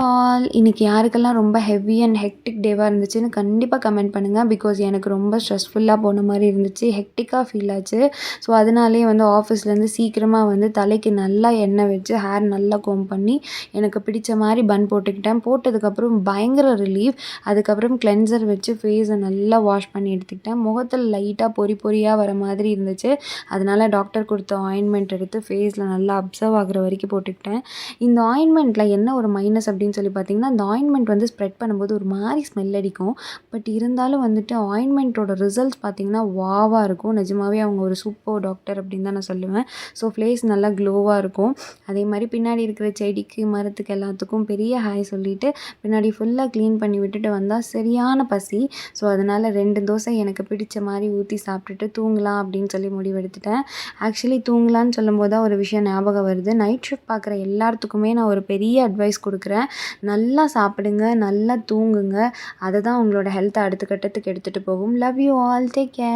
All இன்னைக்கு யாருக்கெல்லாம் ரொம்ப ஹெவி அண்ட் ஹெக்டிக் டேவாக இருந்துச்சுன்னு கண்டிப்பாக கமெண்ட் பண்ணுங்கள். பிகாஸ் எனக்கு ரொம்ப ஸ்ட்ரெஸ்ஃபுல்லாக போன மாதிரி இருந்துச்சு, ஹெக்டிக்காக ஃபீல் ஆச்சு. ஸோ அதனாலேயே ஆஃபீஸ்லேருந்து சீக்கிரமாக தலைக்கு நல்லா எண்ணெய் வச்சு ஹேர் நல்லா கோம் பண்ணி எனக்கு பிடிச்ச மாதிரி பன் போட்டுக்கிட்டேன். போட்டதுக்கப்புறம் பயங்கர ரிலீஃப். அதுக்கப்புறம் கிளென்சர் வச்சு ஃபேஸை நல்லா வாஷ் பண்ணி எடுத்துக்கிட்டேன். முகத்தில் லைட்டாக பொறி பொறியாக வர மாதிரி இருந்துச்சு. அதனால் டாக்டர் கொடுத்த ஆயின்மெண்ட் எடுத்து ஃபேஸில் நல்லா அப்சர்வ் ஆகிற வரைக்கும் போட்டுக்கிட்டேன். இந்த ஆயின்மெண்ட்டில் என்ன ஒரு மைனஸ் அப்படின்னு சொல்லி பார்த்தீங்கன்னா, அந்த ஆயின்மெண்ட் ஸ்ப்ரெட் பண்ணும்போது ஒரு மாதிரி ஸ்மெல் அடிக்கும். பட் இருந்தாலும் ஆயின்மெண்ட்டோட ரிசல்ட்ஸ் பார்த்தீங்கன்னா வாவாக இருக்கும். நிஜமாவே அவங்க ஒரு சூப்பர் டாக்டர் அப்படின்னு தான் நான் சொல்லுவேன். ஸோ ஃபேஸ் நல்லா க்ளோவாக இருக்கும். அதே மாதிரி பின்னாடி இருக்கிற செடிக்கு மரத்துக்கு எல்லாத்துக்கும் பெரிய ஹாய் சொல்லிவிட்டு பின்னாடி ஃபுல்லாக க்ளீன் பண்ணி விட்டுட்டு வந்தால் சரியான பசி. ஸோ அதனால் 2 தோசை எனக்கு பிடிச்ச மாதிரி ஊற்றி சாப்பிட்டுட்டு தூங்கலாம் அப்படின்னு சொல்லி முடிவெடுத்துட்டேன். ஆக்சுவலி தூங்கலான்னு சொல்லும்போது தான் ஒரு விஷயம் ஞாபகம் வருது. நைட் ஷிஃப்ட் பார்க்குற எல்லாத்துக்குமே நான் ஒரு பெரிய அட்வைஸ் கொடுக்குறேன். நல்லா சாப்பிடுங்க, நல்லா தூங்குங்க. அதுதான் உங்களோட ஹெல்த்தை அடுத்த கட்டத்துக்கு எடுத்துகிட்டு போகும். Love you all. Take care.